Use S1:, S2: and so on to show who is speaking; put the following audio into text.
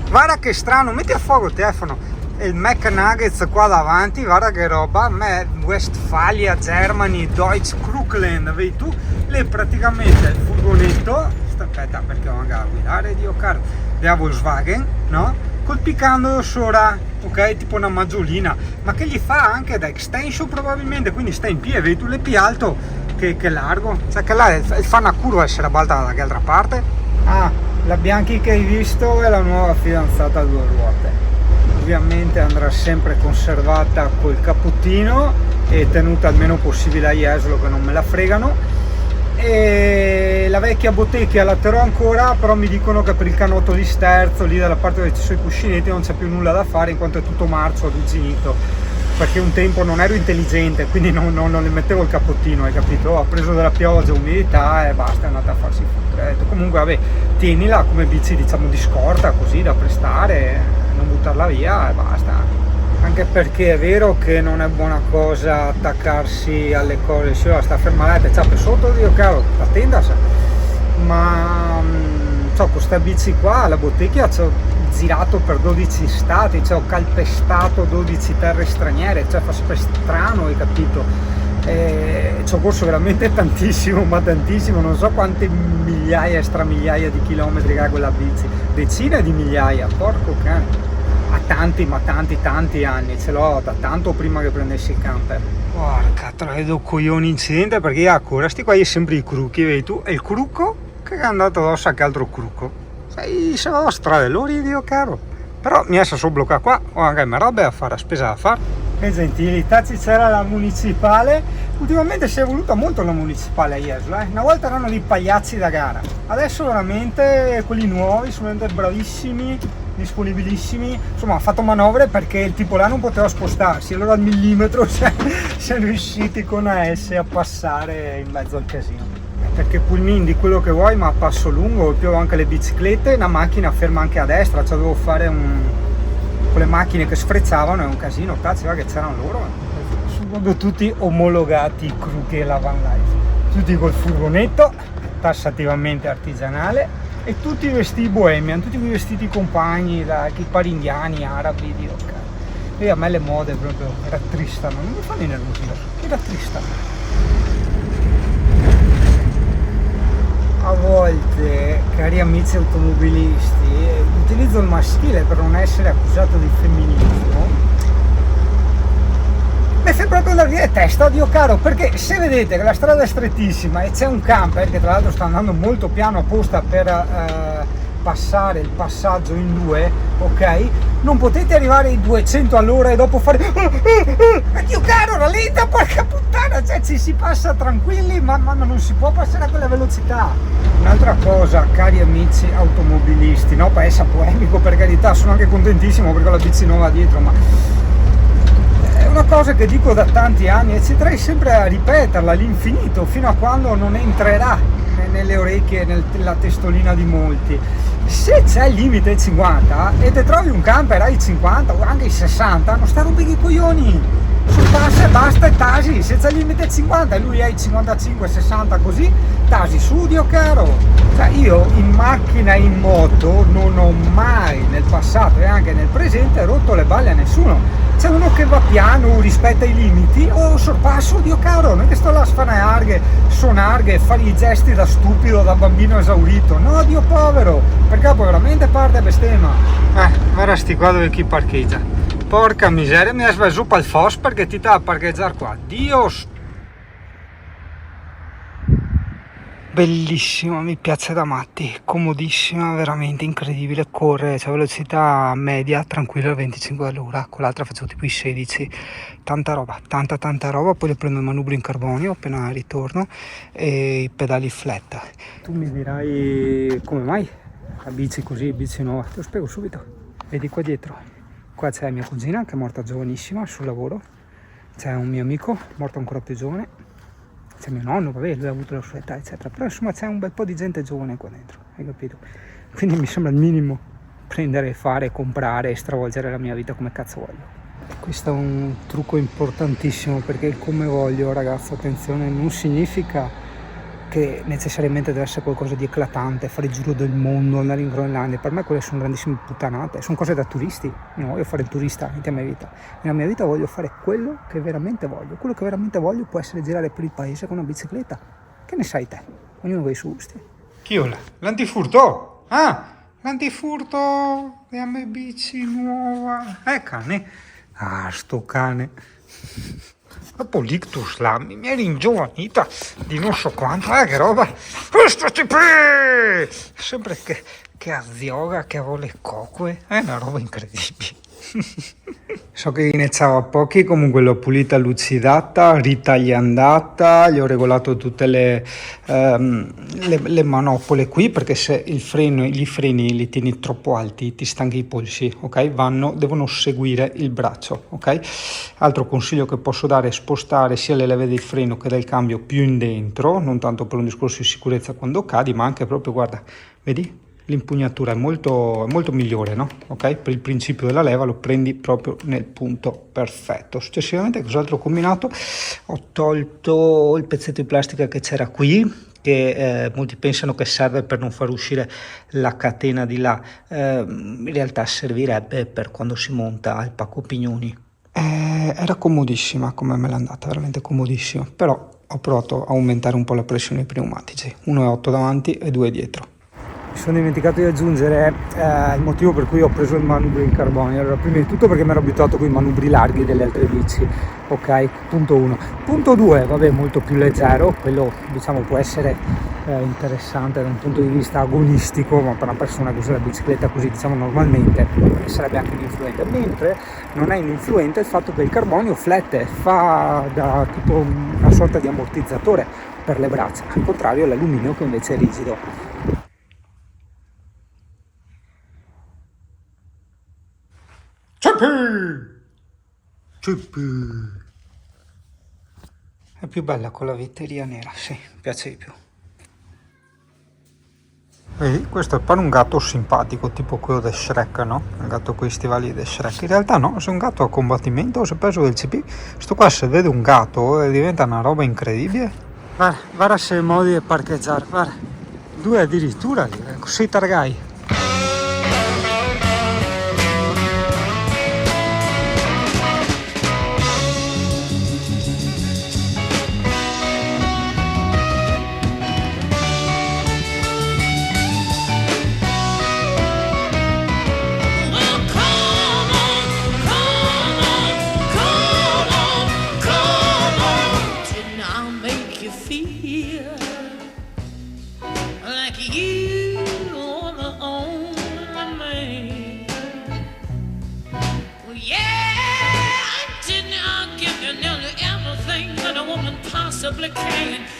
S1: Guarda che strano, metti a fuoco il telefono. Il Mac Nuggets qua davanti, guarda che roba. A me Westfalia, Germany, Deutsch, Krugland, vedi tu? Lì praticamente il furgonetto, aspetta perché ho anche a guidare, Dio caro, della Volkswagen, no? Col picando sopra, ok? Tipo una maggiolina, ma che gli fa anche da extension probabilmente, quindi sta in piedi, vedi tu, l'è più alto che largo, cioè che là fa una curva e si rabalta dall'altra parte. Ah, la Bianchi che hai visto è la nuova fidanzata a due ruote, ovviamente andrà sempre conservata col cappottino e tenuta il meno possibile a Jesolo, che non me la fregano. E la vecchia bottecchia la terrò ancora, però mi dicono che per il canotto di sterzo lì dalla parte dove ci sono i cuscinetti non c'è più nulla da fare, in quanto è tutto marcio arrugginito, perché un tempo non ero intelligente, quindi non le mettevo il cappottino, hai capito? Ho preso della pioggia, umidità e basta, è andata a farsi fottere. Comunque vabbè, tienila come bici diciamo di scorta, così da prestare, non buttarla via e basta. Anche perché è vero che non è buona cosa attaccarsi alle cose, se sta fermata ciappe sotto, Dio caro, la tenda, ma so, con sta bici qua la bottega ci ho girato per 12 stati, cioè ho calpestato 12 terre straniere, cioè fa sempre strano, hai capito? Ci ho corso veramente tantissimo, ma tantissimo, non so quante migliaia e stramigliaia di chilometri che ha quella bici, decine di migliaia, porco cane. A tanti, ma tanti anni, ce l'ho da tanto prima che prendessi il camper. Porca tredo coglioni incidente, perché ancora sti qua è sempre i crucchi, vedi tu, e il crucco che è andato addosso a che altro crucco. Sai, se va a strada loro, Dio caro. Però mi è solo bloccato qua, ho anche me robe a fare, a spesa da fare. E gentili, taci c'era la municipale, ultimamente si è evoluta molto la municipale a Jesolo, una volta erano dei pagliacci da gara, adesso veramente quelli nuovi sono veramente bravissimi, disponibilissimi, insomma ha fatto manovre perché il tipo là non poteva spostarsi, allora al millimetro siamo riusciti con AS a passare in mezzo al casino, perché pulmin di quello che vuoi ma a passo lungo, più anche le biciclette, una macchina ferma anche a destra, cioè dovevo fare con le macchine che sfrecciavano, è un casino, cazzo, che c'erano loro, sono proprio tutti omologati Kruger e la Van Life, tutti col furgonetto tassativamente artigianale e tutti vestiti bohemian, tutti quei vestiti compagni da equipari indiani, arabi, Dio caro. E a me le mode proprio rattristano, non mi fanno nervosire, mi rattristano. A volte, cari amici automobilisti, utilizzo il maschile per non essere accusato di femminismo, mi fa proprio da dire testa, Dio caro, perché se vedete che la strada è strettissima e c'è un camper che tra l'altro sta andando molto piano apposta per passare il passaggio in due, ok? Non potete arrivare ai 200 all'ora e dopo fare Dio caro, rallenta, porca puttana, cioè ci si passa tranquilli, ma non si può passare a quella velocità. Un'altra cosa, cari amici automobilisti, no, paese polemico per carità, sono anche contentissimo perché ho la bici nuova dietro, ma è una cosa che dico da tanti anni e ci terrei sempre a ripeterla all'infinito fino a quando non entrerà nelle orecchie, nella testolina di molti. Se c'è il limite 50 e te trovi un camper ai 50 o anche ai 60, non sta rompendo i coglioni, sorpassa e basta e tasi. Se c'è il limite 50 e lui ha i 55, 60 così, tasi su, Dio caro. Cioè io in macchina e in moto non ho mai nel passato e anche nel presente rotto le balle a nessuno. C'è uno che va piano, rispetta i limiti, o sorpasso, Dio caro, non è che sto là a sfanare sonarghe, fare i gesti da stupido, da bambino esaurito, no, Dio povero, perché poi veramente parte bestemmia. Guarda sti qua dove chi parcheggia, porca miseria, mi ha sveso il FOS perché ti sta a parcheggiare qua, Dio. Bellissima, mi piace da matti, comodissima, veramente incredibile, corre, c'è velocità media tranquilla 25 all'ora, con l'altra faccio tipo i 16, tanta roba, tanta roba, poi le prendo il manubrio in carbonio appena ritorno e i pedali flat. Tu mi dirai come mai la bici così, bici nuova, te lo spiego subito. Vedi qua dietro, qua c'è mia cugina che è morta giovanissima sul lavoro, c'è un mio amico morto ancora più giovane, c'è mio nonno, vabbè, lui ha avuto la sua età, eccetera, però insomma c'è un bel po' di gente giovane qua dentro, hai capito? Quindi mi sembra il minimo prendere, fare, comprare e stravolgere la mia vita come cazzo voglio. Questo è un trucco importantissimo perché il come voglio, ragazzo, attenzione, non significa che necessariamente deve essere qualcosa di eclatante, fare il giro del mondo, andare in Groenlandia. Per me quelle sono grandissime puttanate, sono cose da turisti. Non voglio fare il turista nella mia vita. Nella mia vita voglio fare quello che veramente voglio. Quello che veramente voglio può essere girare per il paese con una bicicletta. Che ne sai te? Ognuno con i suoi gusti. Chi ho là? L'antifurto? Ah, l'antifurto della mia bici nuova. Cane. Ah, sto cane. Dopo l'ictus là, mi eri ingiovanita di non so quanto, che roba. Questo CP! Sempre che azzioga, che avevo le coque, è una roba incredibile. So che iniziava pochi, comunque l'ho pulita, lucidata, ritagliandata, gli ho regolato tutte le manopole qui, perché se i freni li tieni troppo alti ti stanchi i polsi, ok? Devono seguire il braccio, ok? Altro consiglio che posso dare è spostare sia le leve del freno che del cambio più in dentro, non tanto per un discorso di sicurezza quando cadi, ma anche proprio, guarda, vedi? L'impugnatura è molto migliore, no? Ok? Per il principio della leva lo prendi proprio nel punto perfetto. Successivamente cos'altro ho combinato? Ho tolto il pezzetto di plastica che c'era qui, che molti pensano che serve per non far uscire la catena di là, in realtà servirebbe per quando si monta al pacco pignoni. Era comodissima come me l'è andata, veramente comodissima, però ho provato a aumentare un po' la pressione ai pneumatici, 1,8 davanti e 2 dietro. Mi sono dimenticato di aggiungere il motivo per cui ho preso il manubrio in carbonio. Allora, prima di tutto perché mi ero abituato con i manubri larghi delle altre bici, ok? Punto 1. Punto 2, vabbè, molto più leggero, quello diciamo può essere interessante da un punto di vista agonistico, ma per una persona che usa la bicicletta così diciamo normalmente sarebbe anche ininfluente, mentre non è ininfluente il fatto che il carbonio flette, fa da tipo una sorta di ammortizzatore per le braccia, al contrario l'alluminio che invece è rigido. È più bella con la vitteria nera, sì, mi piace di più. Vedi, questo è per un gatto simpatico, tipo quello del Shrek, no? Un gatto con i stivali del Shrek. In realtà no, se è un gatto a combattimento, se preso del CP, sto qua se vede un gatto diventa una roba incredibile. Guarda se il modo di parcheggiare, guarda. 2 addirittura, così targai.
S2: Can